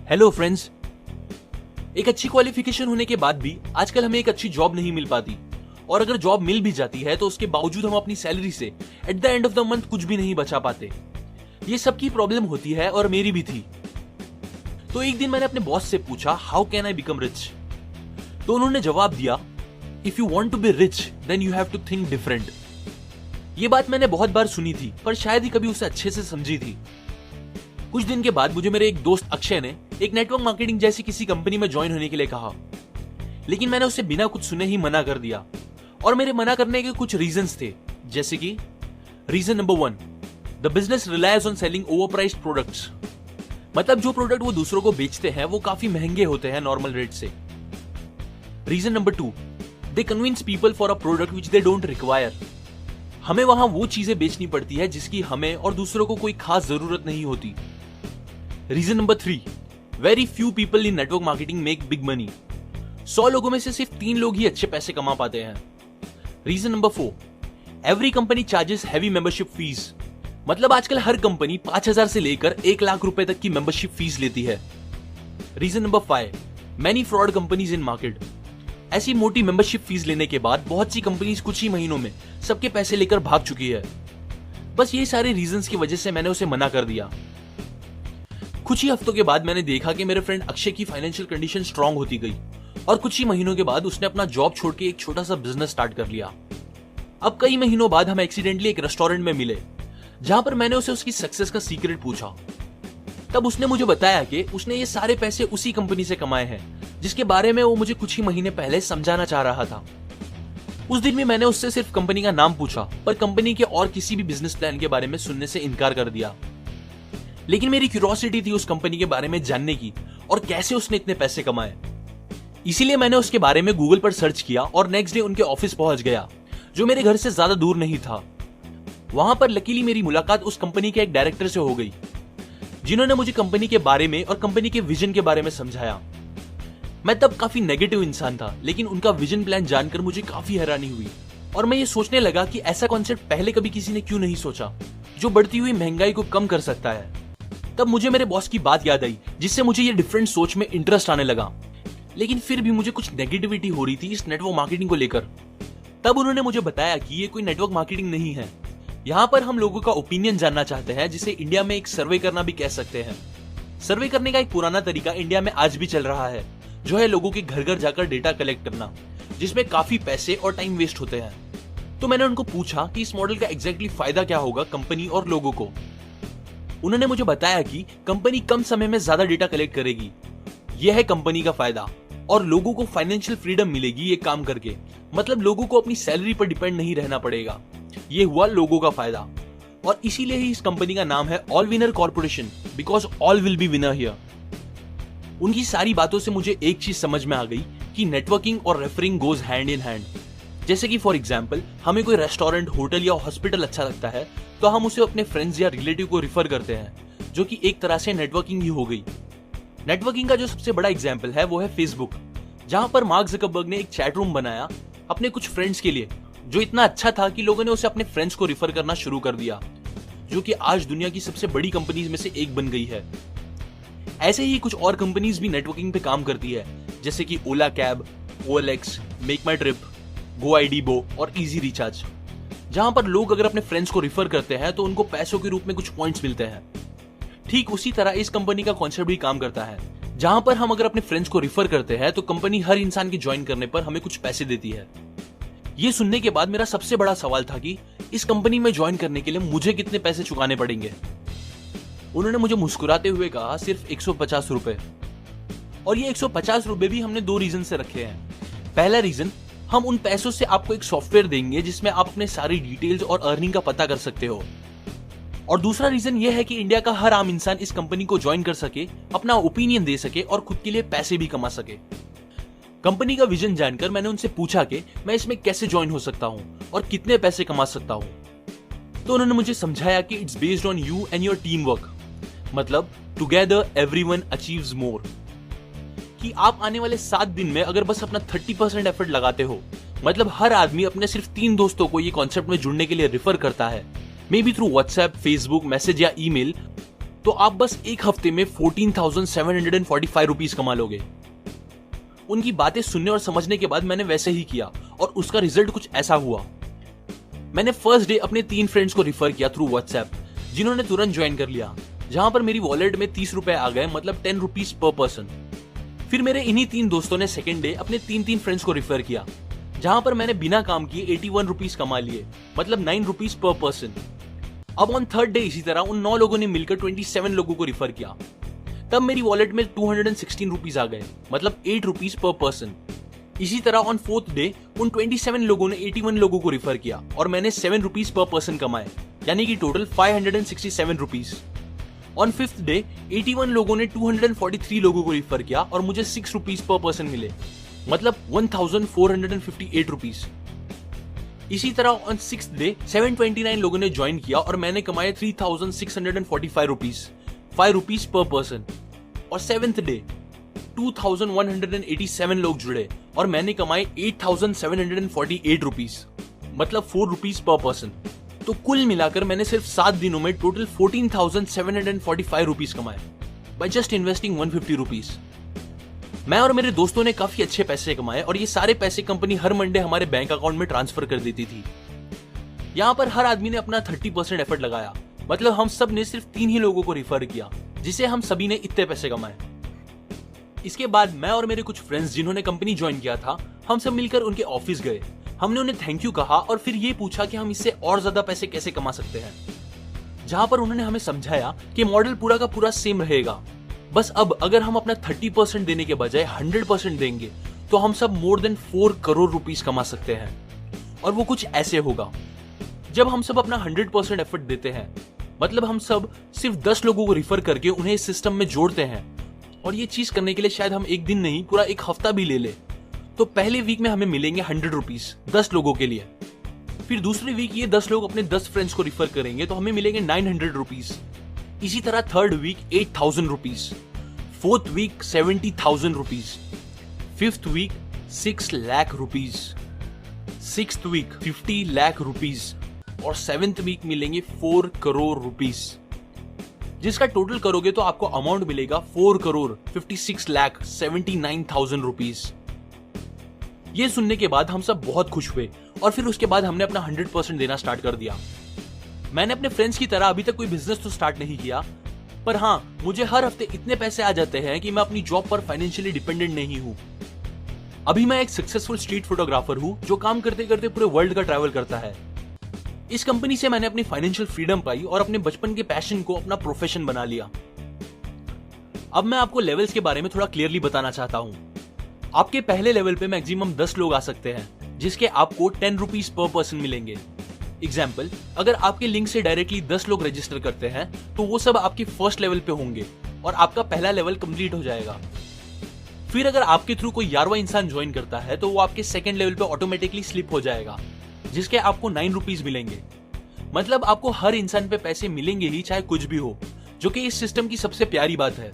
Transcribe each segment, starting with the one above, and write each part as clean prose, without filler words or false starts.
Hello friends. एक अच्छी qualification होने के बाद भी आजकल हमें एक अच्छी जॉब नहीं मिल पाती, और अगर जॉब मिल भी जाती है तो उसके बावजूद हम अपनी सैलरी से at the end of the month कुछ भी नहीं बचा पाते। ये सबकी प्रॉब्लम होती है और मेरी भी थी। तो एक दिन मैंने अपने बॉस से पूछा, how can I become rich? तो उन्होंने जवाब दिया, if you want to be rich then you have to think different. ये बात मैंने बहुत बार सुनी थी, पर शायद ही कभी उसे अच्छे से समझी थी। कुछ दिन के बाद मुझे मेरे एक दोस्त अक्षय ने एक नेटवर्क मार्केटिंग जैसी किसी कंपनी में ज्वाइन होने के लिए कहा, लेकिन मैंने उसे बिना कुछ सुने ही मना कर दिया। और मेरे मना करने के कुछ रीजंस थे, जैसे कि reason number 1, the business relies on selling overpriced products. मतलब जो प्रोडक्ट वो दूसरों को बेचते हैं वो काफी महंगे होते हैं नॉर्मल रेट से। Reason number 2, they convince people for a product which they don't require. हमें वहां वो चीजें बेचनी पड़ती है जिसकी हमें और दूसरों को कोई खास जरूरत नहीं होती। Reason number 3, very few people in network marketing make big money. 100 लोगों में से सिर्फ 3 लोग ही अच्छे पैसे कमा पाते हैं। Reason number 4, every company charges heavy membership fees. मतलब आजकल हर कंपनी 5,000 से लेकर 1 लाख रुपए तक की मेंबरशिप फीस लेती है। Reason number 5, many fraud companies in market. ऐसी मोटी मेंबरशिप फीस लेने के बाद बहुत सी कंपनीज कुछ ही महीनों में सबके पैसे लेकर भाग चुकी है। बस ये सारे रीजंस की वजह से मैंने उसे मना कर दिया। कुछ ही हफ्तों के बाद मैंने देखा कि मेरे फ्रेंड अक्षय की फाइनेंशियल कंडीशन स्ट्रांग होती गई, और कुछ ही महीनों के बाद उसने अपना जॉब छोड़ के एक छोटा सा बिजनेस स्टार्ट कर लिया। अब कई महीनों बाद हम एक्सीडेंटली एक रेस्टोरेंट में मिले, जहां पर मैंने उसे उसकी सक्सेस का सीक्रेट पूछा। तब उसने मुझे बताया कि उसने ये सारे पैसे उसी कंपनी से कमाए हैं जिसके बारे में वो मुझे कुछ ही महीने पहले समझाना चाह रहा था। उस दिन भी मैंने उससे सिर्फ कंपनी का नाम पूछा, पर कंपनी के और किसी भी बिजनेस प्लान के बारे में सुनने से इनकार कर दिया। लेकिन मेरी क्यूरियोसिटी थी उस कंपनी के बारे में जानने की, और कैसे उसने इतने पैसे कमाए। इसीलिए मैंने उसके बारे में गूगल पर सर्च किया और नेक्स्ट डे उनके ऑफिस पहुंच गया, जो मेरे घर से ज्यादा दूर नहीं था। वहां पर लकीली मेरी मुलाकात उस कंपनी के एक डायरेक्टर से हो गई, जिन्होंने मुझे कंपनी के बारे में और कंपनी के विजन के बारे में समझाया। मैं तब काफी नेगेटिव इंसान था, लेकिन उनका विजन प्लान जानकर मुझे काफी हैरानी हुई, और मैं ये सोचने लगा कि ऐसा कॉन्सेप्ट पहले कभी किसी ने क्यों नहीं सोचा, जो बढ़ती हुई महंगाई को कम कर सकता है। तब मुझे मेरे बॉस की बात याद आई, जिससे मुझे ये डिफरेंट सोच में इंटरेस्ट आने लगा। लेकिन फिर भी मुझे कुछ नेगेटिविटी हो रही थी इस नेटवर्क मार्केटिंग को लेकर। तब उन्होंने मुझे बताया कि ये कोई नेटवर्क मार्केटिंग नहीं है, यहाँ पर हम लोगों का ओपिनियन जानना चाहते हैं, जिसे इंडिया में एक सर्वे करना भी कह सकते हैं। सर्वे करने का एक पुराना तरीका इंडिया में आज भी चल रहा है, जो है लोगों के घर घर जाकर डेटा कलेक्ट करना, जिसमें काफी पैसे और टाइम वेस्ट होते हैं। तो मैंने उनको पूछा कि इस मॉडल का एग्जैक्टली फायदा क्या होगा कंपनी और लोगों को। उन्होंने मुझे बताया कि कंपनी कम समय में ज्यादा डेटा कलेक्ट करेगी, यह है कंपनी का फायदा, और लोगों को फाइनेंशियल फ्रीडम मिलेगी ये काम करके। मतलब लोगों को अपनी सैलरी पर डिपेंड नहीं रहना पड़ेगा। ये हुआ लोगों का फायदा, और इसीलिए ही इस कंपनी का नाम है all winner corporation, because all will be winner here. उनकी सारी बातों से मुझे एक चीज समझ में आ गई कि नेटवर्किंग और referring goes hand in hand. जैसे कि फॉर एग्जाम्पल, हमें कोई रेस्टोरेंट, होटल या हॉस्पिटल अच्छा लगता है तो हम उसे अपने फ्रेंड्स या रिलेटिव को रिफर करते हैं, जो कि एक तरह से नेटवर्किंग ही हो गई। नेटवर्किंग का जो सबसे बड़ा एग्जाम्पल है वो है फेसबुक, जहां पर मार्क ज़करबर्ग ने एक चैट रूम बनाया अपने कुछ फ्रेंड्स के लिए, जो इतना अच्छा था कि लोगों ने उसे अपने फ्रेंड्स को रिफर करना शुरू कर दिया, जो कि आज दुनिया की सबसे बड़ी कंपनीज में से एक बन गई है। ऐसे ही कुछ और कंपनीज भी नेटवर्किंग पे काम करती है, जैसे कि ओला कैब, OLX, मेक माई ट्रिप, GoIDbo और इजी रिचार्ज, जहां पर लोग अगर अपने फ्रेंड्स को रिफर करते हैं तो उनको पैसों के रूप में कुछ पॉइंट्स मिलते हैं। ठीक उसी तरह इस कंपनी का कॉन्सेप्ट भी काम करता है, जहां पर हम अगर अपने फ्रेंड्स को रिफर करते हैं तो कंपनी हर इंसान के ज्वाइन करने पर हमें कुछ पैसे देती है। ये सुनने के बाद मेरा सबसे बड़ा सवाल था कि इस कंपनी में ज्वाइन करने के लिए मुझे कितने पैसे चुकाने पड़ेंगे। उन्होंने मुझे मुस्कुराते हुए कहा, सिर्फ 150 रुपए। और ये 150 रुपए भी हमने 2 रीजन से रखे हैं। पहला रीजन, हम उन पैसों से आपको एक सॉफ्टवेयर देंगे जिसमें आप अपने सारी डिटेल्स और अर्निंग का पता कर सकते हो। और दूसरा रीजन यह है कि इंडिया का हर आम इंसान इस कंपनी को ज्वाइन कर सके, अपना ओपिनियन दे सके और खुद के लिए पैसे भी कमा सके। कंपनी का विजन जानकर मैंने उनसे पूछा कि मैं इसमें कैसे ज्वाइन हो सकता हूं और कितने पैसे कमा सकता हूं। तो उन्होंने मुझे समझाया कि it's based on you and your team work, मतलब टुगेदर एवरीवन अचीव्स मोर। कि आप आने वाले 7 दिन में अगर बस अपना 30% एफर्ट लगाते हो, मतलब हर आदमी अपने सिर्फ 3 दोस्तों को ये कॉन्सेप्ट में जुड़ने के लिए रिफर करता है, may be through WhatsApp, Facebook message या ईमेल, तो आप बस एक हफ्ते में 14,745 रुपीज कमा लोगे। उनकी बातें सुनने और समझने के बाद मैंने वैसे ही किया और उसका रिजल्ट कुछ ऐसा हुआ। मैंने फर्स्ट डे अपने 3 फ्रेंड्स को रिफर किया थ्रू व्हाट्सएप, जिन्होंने तुरंत ज्वाइन कर लिया, जहां पर मेरी वॉलेट में 30 रुपए आ गए, मतलब 10 रुपीज पर पर्सन। फिर मेरे इन्हीं 3 दोस्तों ने सेकेंड डे अपने 3 फ्रेंड्स को रिफर किया, जहां पर मैंने बिना काम किए 81 रुपीज कमा लिए, मतलब 9 रुपीज पर पर्सन। अब ऑन थर्ड डे इसी तरह उन 9 लोगों ने मिलकर 27 लोगों को रिफर किया, तब मेरी वॉलेट में 216 रुपीज आ गए, मतलब 8 रुपीज पर पर्सन। इसी तरह ऑन फोर्थ डे उन 27 लोगों ने 81 लोगों को रिफर किया और मैंने 7 रुपीज पर पर्सन कमाए, यानी कि total 567 rupees. On fifth day 81 लोगों ने 243 लोगों को रिफर किया और मुझे 6 रुपीज पर पर्सन मिले, मतलब 1458 रुपीज। इसी तरह ऑन सिक्स्थ डे 729 लोगों ने ज्वाइन किया और मैंने कमाए 3645 रुपीज, 5 रुपीज पर पर्सन। और सेवेंथ डे 2187 लोग जुड़े और मैंने कमाए 8748 रुपीज, मतलब 4 रुपीज पर पर्सन। तो कुल मिलाकर मैंने सिर्फ 7 दिनों में टोटल 14,745 रुपीज कमाए बाय जस्ट इन्वेस्टिंग 150 रुपीज। मैं और मेरे दोस्तों ने काफी अच्छे पैसे कमाए और ये सारे पैसे कंपनी हर मंडे हमारे बैंक अकाउंट में ट्रांसफर कर देती थी। यहाँ पर हर आदमी ने अपना 30% एफर्ट लगाया, मतलब हम सब ने सिर्फ 3 ही लोगों को रिफर किया, जिसे हम सभी ने इतने पैसे कमाए। इसके बाद मैं और मेरे कुछ फ्रेंड्स जिन्होंने कंपनी ज्वाइन किया था, हम सब मिलकर उनके ऑफिस गए। हमने उन्हें थैंक यू कहा और फिर ये पूछा कि हम इससे और ज्यादा पैसे कैसे कमा सकते हैं, जहां पर उन्होंने हमें समझाया कि मॉडल पूरा का पूरा सेम रहेगा, बस अब अगर हम अपना 30% देने के बजाय 100% देंगे तो हम सब मोर देन 4 करोड़ रुपीस कमा सकते हैं। और वो कुछ ऐसे होगा, जब हम सब अपना 100% एफर्ट देते हैं, मतलब हम सब सिर्फ 10 लोगों को रिफर करके उन्हें इस सिस्टम में जोड़ते हैं, और ये चीज करने के लिए शायद हम एक दिन नहीं पूरा एक हफ्ता भी ले ले, तो पहले वीक में हमें मिलेंगे 100 रुपीस 10 लोगों के लिए। फिर दूसरे वीक ये 10 लोग अपने 10 फ्रेंड्स को रिफर करेंगे तो हमें मिलेंगे 900 रुपीस। इसी तरह third week 8,000 rupees, fourth week 70,000 rupees, fifth week 6 lakh rupees, sixth week 50 lakh rupees और सेवेंथ वीक मिलेंगे 4 करोड़ रुपीज, जिसका टोटल करोगे तो आपको अमाउंट मिलेगा 4 करोड़ 56 लाख 79,000 रुपीज। ये सुनने के बाद हम सब बहुत खुश हुए और फिर उसके बाद हमने अपना 100% देना स्टार्ट कर दिया। मैंने अपने फ्रेंड्स की तरह अभी तक कोई बिजनेस तो स्टार्ट नहीं किया, पर हाँ, मुझे हर हफ्ते इतने पैसे आ जाते हैं कि मैं अपनी जॉब पर फाइनेंशियली डिपेंडेंट नहीं हूँ। अभी मैं एक सक्सेसफुल स्ट्रीट फोटोग्राफर हूँ जो काम करते करते पूरे वर्ल्ड का ट्रैवल करता है। इस कंपनी से मैंने अपनी फाइनेंशियल फ्रीडम पाई और अपने बचपन के पैशन को अपना प्रोफेशन बना लिया। अब मैं आपको लेवल्स के बारे में थोड़ा क्लियरली बताना चाहता हूँ। आपके पहले लेवल पे मैक्सिमम 10 लोग आ सकते हैं, जिसके आपको 10 रुपीज पर पर्सन मिलेंगे। एग्जाम्पल, अगर आपके लिंक से डायरेक्टली 10 लोग रजिस्टर करते हैं तो वो सब आपके फर्स्ट लेवल पे होंगे और आपका पहला लेवल कंप्लीट हो जाएगा। फिर अगर आपके थ्रू कोई 11वां इंसान ज्वाइन करता है तो वो आपके सेकंड लेवल पे ऑटोमेटिकली स्लिप हो जाएगा, जिसके आपको 9 रुपीज मिलेंगे। मतलब आपको हर इंसान पे पैसे मिलेंगे ही, चाहे कुछ भी हो, जो कि इस सिस्टम की सबसे प्यारी बात है।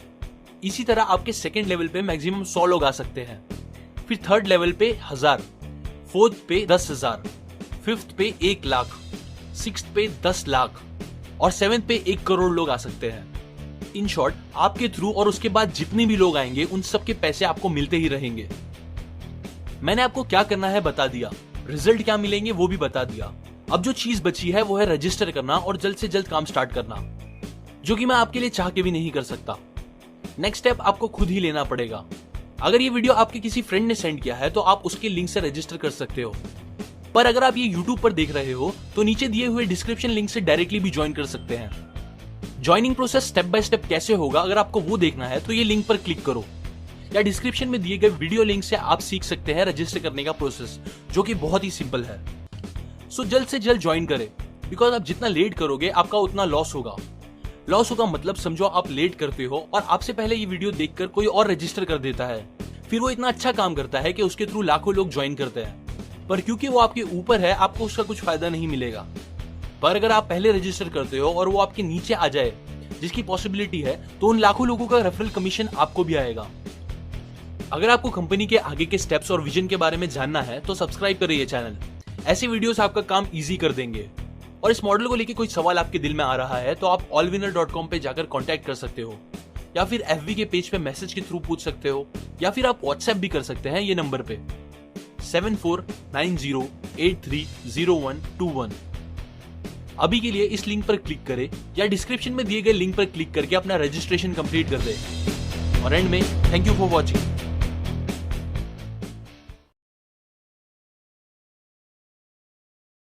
इसी तरह आपके सेकंड लेवल पे मैक्सिमम 100 लोग आ सकते हैं, फिर थर्ड लेवल पे 1000, फोर्थ पे 10,000, फिफ्थ पे 1 लाख, सिक्स्थ पे 10 लाख और सेवेंथ पे 1 करोड़ लोग आ सकते हैं। इन शॉर्ट, आपके थ्रू और उसके बाद जितने भी लोग आएंगे उन सब के पैसे आपको मिलते ही रहेंगे। मैंने आपको क्या करना है बता दिया, रिजल्ट क्या मिलेंगे वो भी बता दिया। अब जो चीज बची है वो है रजिस्टर करना और जल्द से जल्द काम स्टार्ट करना, जो कि मैं आपके लिए चाह के भी नहीं कर सकता। नेक्स्ट स्टेप आपको खुद ही लेना पड़ेगा। अगर ये वीडियो आपके किसी फ्रेंड ने सेंड किया है तो आप उसके लिंक से रजिस्टर कर सकते हो, पर अगर आप ये YouTube पर देख रहे हो तो नीचे दिए हुए डिस्क्रिप्शन लिंक से डायरेक्टली भी ज्वाइन कर सकते हैं। Joining process step by step कैसे होगा, अगर आपको वो देखना है तो ये लिंक पर क्लिक करो, या डिस्क्रिप्शन में दिए गए वीडियो लिंक से आप सीख सकते हैं रजिस्टर करने का प्रोसेस, जो कि बहुत ही सिंपल है। सो जल्द से जल्द ज्वाइन करें, बिकॉज आप जितना लेट करोगे आपका उतना लॉस होगा। लॉस होगा मतलब समझो आप लेट करते हो और आपसे पहले ये वीडियो देखकर कोई और रजिस्टर कर देता है, फिर वो इतना अच्छा काम करता है कि उसके थ्रू लाखों लोग ज्वाइन करते हैं, पर क्योंकि वो आपके ऊपर है आपको उसका कुछ फायदा नहीं मिलेगा। पर अगर आप पहले रजिस्टर करते हो और वो आपके नीचे आ जाए, जिसकी पॉसिबिलिटी है, तो उन लाखों लोगों का रेफरल कमीशन आपको भी आएगा। अगर आपको कंपनी के आगे के स्टेप्स और विजन के बारे में जानना है तो सब्सक्राइब करिए चैनल। ऐसे वीडियोस आपका काम इजी कर देंगे। और इस मॉडल को लेके कोई सवाल आपके दिल में आ रहा है तो आप allwinner.com पे जाकर कांटेक्ट कर सकते हो, या फिर FB के पेज पे मैसेज के थ्रू पूछ सकते हो, या फिर आप व्हाट्सएप भी कर सकते हैं ये नंबर पे 7490830121। अभी के लिए इस लिंक पर क्लिक करें या डिस्क्रिप्शन में दिए गए लिंक पर क्लिक करके अपना रजिस्ट्रेशन कंप्लीट कर दें। और एंड में थैंक यू फॉर वॉचिंग।